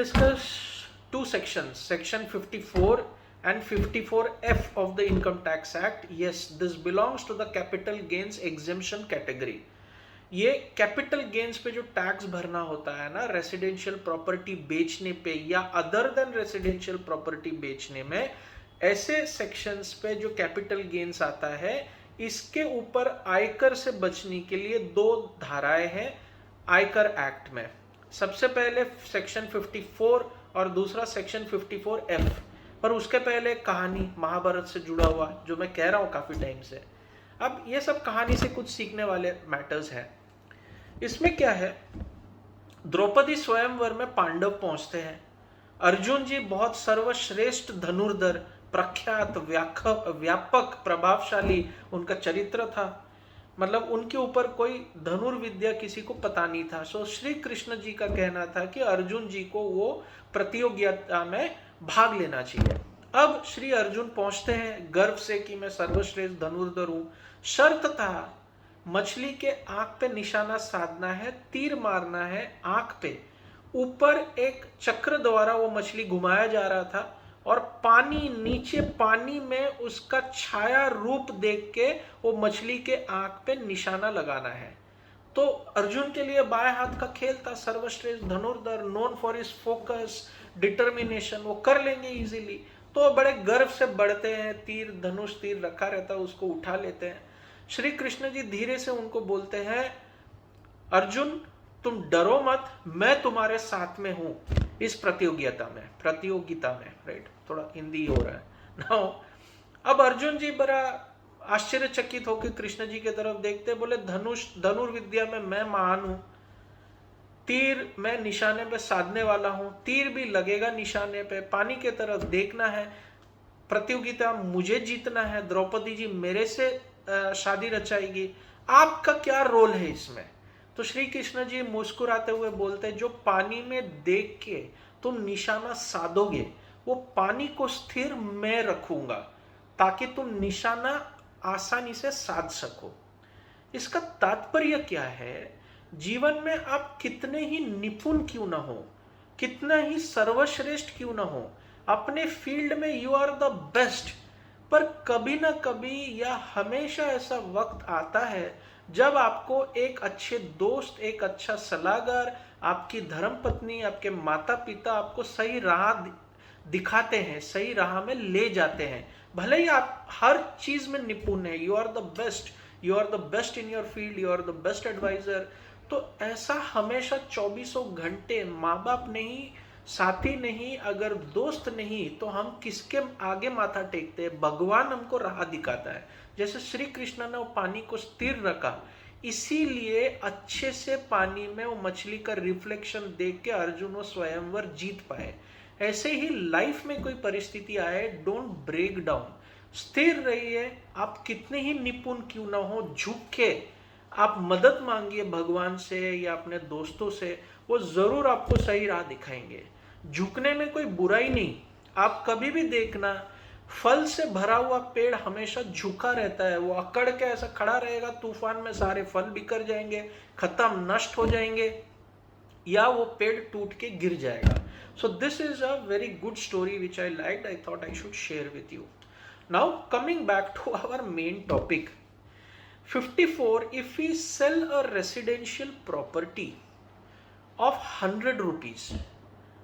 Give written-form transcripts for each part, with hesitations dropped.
discuss two sections, section 54 and 54F of the Income Tax Act. Yes, this belongs to the capital gains exemption category. ये capital gains पे जो tax भरना होता है ना residential property बेचने पे या अदर देन रेसिडेंशियल प्रॉपर्टी बेचने में, ऐसे सेक्शंस पे जो कैपिटल गेन्स आता है, इसके ऊपर आयकर से बचने के लिए दो धाराएं हैं आयकर एक्ट में। सबसे पहले सेक्शन 54 और दूसरा सेक्शन 54F। पर उसके पहले कहानी महाभारत से जुड़ा हुआ जो मैं कह रहा हूं काफी टाइम से। अब ये सब कहानी से कुछ सीखने वाले मैटर्स हैं। इसमें क्या है, द्रौपदी स्वयंवर में पांडव पहुंचते हैं। अर्जुन जी बहुत सर्वश्रेष्ठ धनुर्धर, प्रख्यात, व्यापक, प्रभावशाली उनका चरित्र था। मतलब उनके ऊपर कोई धनुर्विद्या किसी को पता नहीं था। सो श्री कृष्ण जी का कहना था कि अर्जुन जी को वो प्रतियोगिता में भाग लेना चाहिए। अब श्री अर्जुन पहुंचते हैं गर्व से कि मैं सर्वश्रेष्ठ धनुर्धर हूं। शर्त था मछली के आंख पे निशाना साधना है, तीर मारना है आंख पे। ऊपर एक चक्र द्वारा वो मछली घुमाया जा रहा था और पानी नीचे, पानी में उसका छाया रूप देख के वो मछली के आंख पे निशाना लगाना है। तो अर्जुन के लिए बाएं हाथ का खेल था, सर्वश्रेष्ठ धनुर्धर, known for his focus, determination, वो कर लेंगे इजीली। तो बड़े गर्व से बढ़ते हैं, तीर, धनुष तीर रखा रहता है, उसको उठा लेते हैं। श्री कृष्ण जी धीरे से उनको बोलते हैं, अर्जुन तुम डरो मत, मैं तुम्हारे साथ में हूं इस प्रतियोगिता में, राइट, थोड़ा हिंदी हो रहा है नाउ। अब अर्जुन जी बड़ा आश्चर्यचकित होकर कृष्ण जी की तरफ देखते, बोले धनुर्विद्या में मैं महान हूं, तीर मैं निशाने पे साधने वाला हूं, तीर भी लगेगा निशाने पे, पानी के तरफ देखना है, प्रतियोगिता मुझे जीतना है, द्रौपदी जी मेरे से शादी रचाएगी, आपका क्या रोल है इसमें? तो श्री कृष्ण जी मुस्कुराते हुए बोलते, जो पानी में देख के तुम निशाना साधोगे वो पानी को स्थिर मैं रखूंगा ताकि तुम निशाना आसानी से साध सको। इसका तात्पर्य क्या है, जीवन में आप कितने ही निपुण क्यों ना हो, कितना ही सर्वश्रेष्ठ क्यों ना हो, अपने फील्ड में यू आर द बेस्ट, पर कभी ना कभी या हमेशा ऐसा वक्त आता है जब आपको एक अच्छे दोस्त, एक अच्छा सलाहकार, आपकी धर्मपत्नी, आपके माता पिता आपको सही राह दिखाते हैं, सही राह में ले जाते हैं। भले ही आप हर चीज में निपुण है, you are the best, you are the best in your field, you are the best advisor, तो ऐसा हमेशा 24 घंटे माँ बाप नहीं, साथी नहीं, अगर दोस्त नहीं, तो हम किसके आगे माथा टेकते हैं? भगवान हमको राह दिखाता है। जैसे श्री कृष्ण ने वो पानी को स्थिर रखा, इसीलिए अच्छे से पानी में वो मछली का रिफ्लेक्शन देख के अर्जुन वो स्वयंवर जीत पाए। ऐसे ही लाइफ में कोई परिस्थिति आए, डोंट ब्रेक डाउन, स्थिर रहिए। आप कितने ही निपुण क्यों ना हो, झुक के आप मदद मांगिए भगवान से या अपने दोस्तों से, वो जरूर आपको सही राह दिखाएंगे। झुकने में कोई बुराई नहीं। आप कभी भी देखना, फल से भरा हुआ पेड़ हमेशा झुका रहता है, वो अकड़ के ऐसा खड़ा रहेगा, तूफान में सारे फल बिखर जाएंगे, खत्म, नष्ट हो जाएंगे, या वो पेड़ टूट के गिर जाएगा। So this is a very good story which I liked, I thought I should share with you. Now coming back to our main topic 54, if we sell a residential property of 100 rupees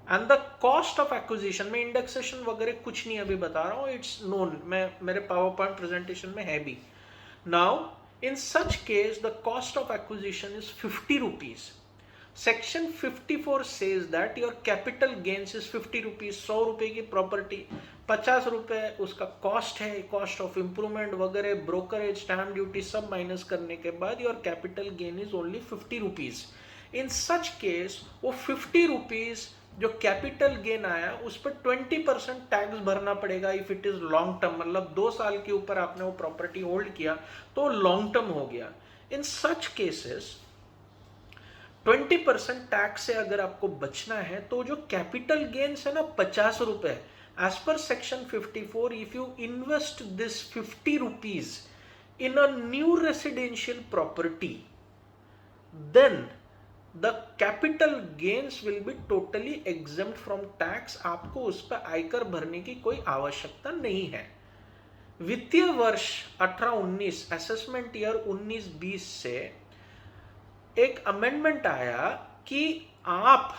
and the cost of acquisition, में indexation वगैरह कुछ नहीं अभी बता रहा हूँ, it's known, मैं मेरे पावर पॉइंट प्रेजेंटेशन में है भी। Now in such case the cost of acquisition is 50 rupees. Section 54 says that your capital gains is 50 rupees. 100 रुपए की प्रॉपर्टी, 50 रुपए उसका कॉस्ट है, कॉस्ट ऑफ इंप्रूवमेंट वगैरह, ब्रोकरेज, स्टैम्प ड्यूटी सब माइनस करने के बाद your capital gain is only 50 rupees. In such case वो 50 rupees जो कैपिटल गेन आया उस पर 20% टैक्स भरना पड़ेगा if it is long term, मतलब 2 साल के ऊपर आपने वो प्रॉपर्टी होल्ड किया तो लॉन्ग टर्म हो गया। इन सच केसेस 20% टैक्स से अगर आपको बचना है तो जो कैपिटल गेन्स है ना 50 रुपए, as per section 54, if you invest this 50 rupees in a new residential property, then the capital gains will be totally exempt from tax, आपको उस पर आयकर भरने की कोई आवश्यकता नहीं है। वित्तीय वर्ष 18-19 असेसमेंट ईयर 19-20 से एक अमेंडमेंट आया कि आप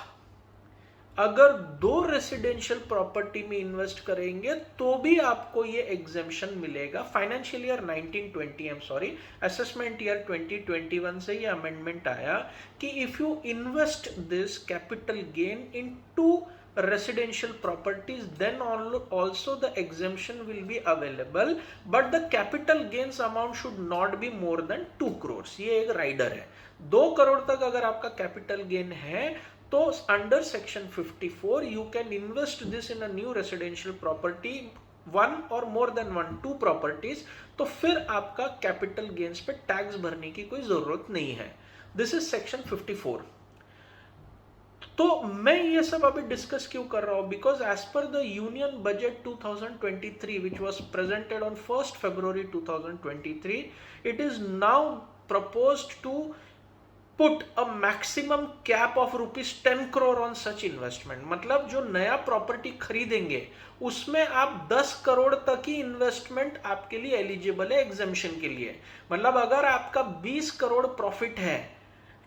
अगर 2 रेसिडेंशियल प्रॉपर्टी में इन्वेस्ट करेंगे तो भी आपको ये एग्जेम्पशन मिलेगा। फाइनेंशियल ईयर 1920 असेसमेंट ईयर 2021 से ये अमेंडमेंट आया कि if you invest this capital gain in 2 residential properties, then also the exemption will be available, but the capital gains amount should not be more than 2 crores। ये एक rider है। 2 करोड़ तक अगर आपका कैपिटल गेन है तो under section 54 you can invest this in a new residential property, 1 or more than 2 properties, तो फिर आपका कैपिटल गेन्स पे टैक्स भरने की कोई जरूरत नहीं है। This is section 54। तो मैं ये सब अभी डिस्कस क्यों कर रहा हूं? Because as per the union budget 2023 which was presented on 1st February 2023, it is now proposed to put a maximum cap of ₹10 crore on such investment। मतलब जो नया प्रॉपर्टी खरीदेंगे उसमें आप 10 करोड़ तक ही इन्वेस्टमेंट आपके लिए एलिजिबल है एग्जेम्पशन के लिए। मतलब अगर आपका 20 करोड़ प्रॉफिट है,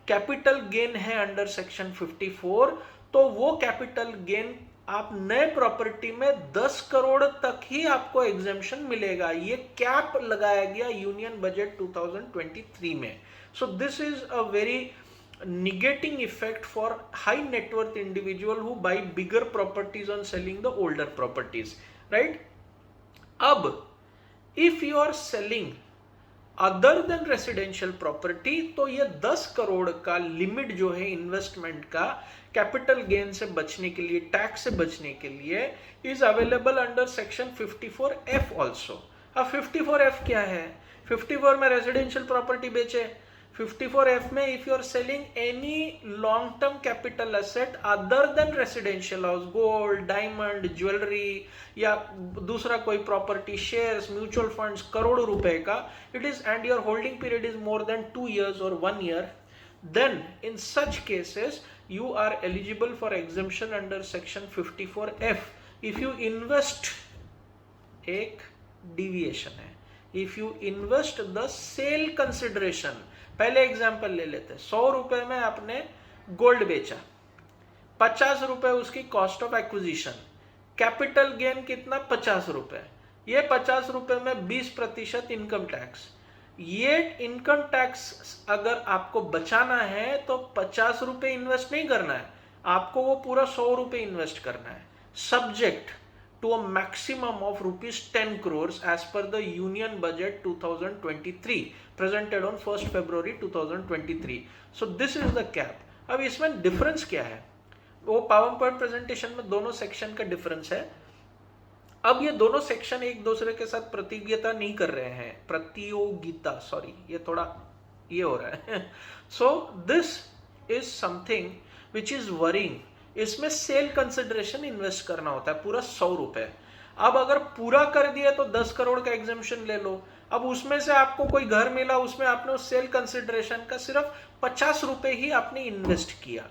कैपिटल गेन है अंडर सेक्शन 54, तो वो कैपिटल गेन आप नए प्रॉपर्टी में 10 करोड़ तक ही आपको एग्जेम्पशन मिलेगा। ये कैप लगाया गया यूनियन बजट 2023 में। सो this is a very negating effect for high net worth individual who buy bigger properties on selling the older properties, right? अब if you are selling other than residential property, तो ये 10 करोड़ का limit जो है investment का capital gain से बचने के लिए, टैक्स से बचने के लिए, is available under section 54F also. अब 54F क्या है? 54 में रेसिडेंशियल प्रॉपर्टी बेचे, 54F में if you are selling any long term capital asset other than residential house, gold, diamond, jewellery या दूसरा कोई प्रॉपर्टी, शेयर्स, म्यूचुअल फंड्स करोड़ों रुपए का, it is and your holding period is more than 2 years और 1 year, then in such cases you are eligible for exemption under section 54F if you invest, एक deviation है, if you invest the sale consideration. पहले example ले लेते हैं, 100 रुपए में आपने गोल्ड बेचा, 50 रुपए उसकी cost of acquisition, capital gain कितना? 50 रुपए। ये 50 रुपए में 20% इनकम टैक्स। ये इनकम टैक्स अगर आपको बचाना है तो 50 रुपए इन्वेस्ट नहीं करना है, आपको वो पूरा 100 रुपए इन्वेस्ट करना है, subject to a maximum of ₹10 crores as per the Union Budget 2023 presented on 1st February 2023। So this is the cap। अब इसमें डिफरेंस क्या है? वो पावर पॉइंट प्रेजेंटेशन में दोनों सेक्शन का डिफरेंस है। अब ये दोनों सेक्शन एक दूसरे के साथ प्रतियोगिता नहीं कर रहे हैं, प्रतियोगिता, सॉरी ये थोड़ा ये हो रहा है। सो this is something which is worrying. इसमें सेल कंसिडरेशन इन्वेस्ट करना होता है पूरा 100 रुपए। अब अगर पूरा कर दिया तो 10 करोड़ का एग्जेम्पशन ले लो। अब उसमें से आपको कोई घर मिला, उसमें आपने उस सेल कंसिडरेशन का सिर्फ 50 रुपए ही आपने इन्वेस्ट किया,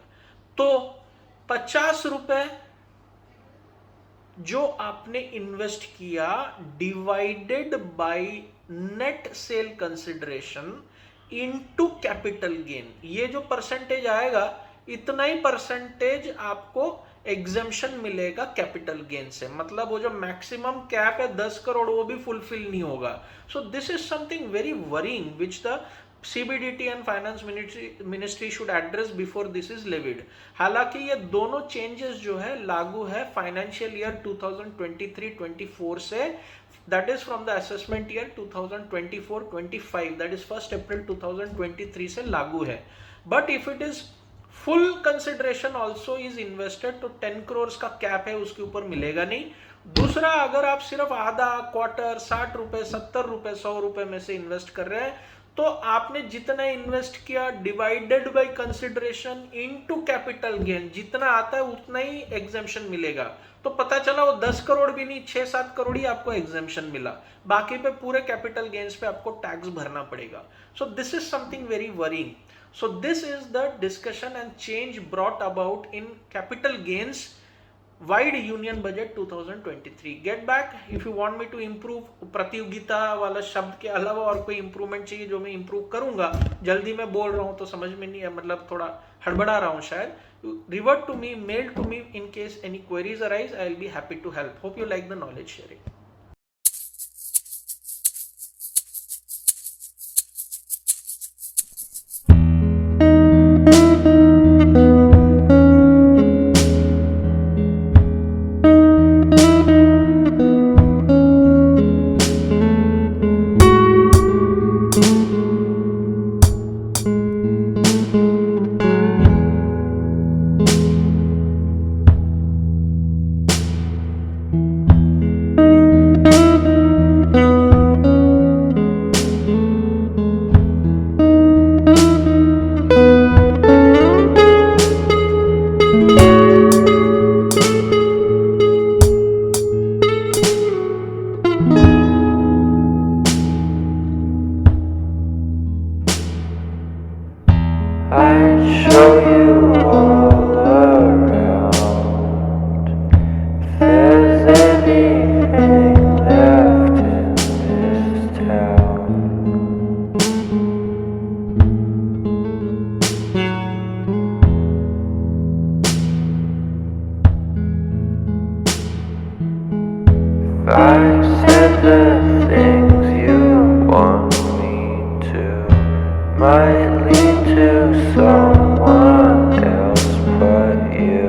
तो 50 रुपए जो आपने इन्वेस्ट किया divided by net sale consideration into capital gain, ये जो परसेंटेज आएगा इतना ही परसेंटेज आपको एग्जेम्पशन मिलेगा कैपिटल गेन से। मतलब वो जो मैक्सिमम कैप है 10 करोड़ वो भी फुलफिल नहीं होगा। सो this is something very worrying which the CBDT and finance ministry should address before this is levied. हालांकि ये दोनों चेंजेस जो है लागू है फाइनेंशियल ईयर 2023-24 से, that is from the assessment year 2024-25, that is 1st April 2023 से लागू है। But if it is full consideration also is invested तो 10 करोड़ का कैप है, उसके ऊपर मिलेगा नहीं। दूसरा, अगर आप सिर्फ आधा, क्वार्टर, 60 रुपए, 70 रुपए, 100 रुपए में से इन्वेस्ट कर रहे हैं तो आपने जितना इन्वेस्ट किया divided by consideration into capital gain, जितना आता है उतना ही एग्जेम्पशन मिलेगा। तो पता चला वो 10 करोड़ भी नहीं, 6-7 करोड़ ही आपको एग्जेम्पशन मिला, बाकी पे पूरे कैपिटल गेन्स पे आपको टैक्स भरना पड़ेगा। सो this is something very worrying. So this is the discussion and change brought about in capital gains wide union budget 2023. Get back if you want me to improve, प्रतियोगिता वाला शब्द के अलावा और कोई इंप्रूवमेंट चाहिए जो मैं इंप्रूव करूंगा, जल्दी मैं बोल रहा हूं तो समझ में नहीं है, मतलब थोड़ा हड़बड़ा रहा हूं शायद, revert to me, mail to me in case any queries arise. I will be happy to help. Hope you like the knowledge sharing. I'd show you all around if there's anything left in this town. If I said the things you want me to, might lead to someone else but you.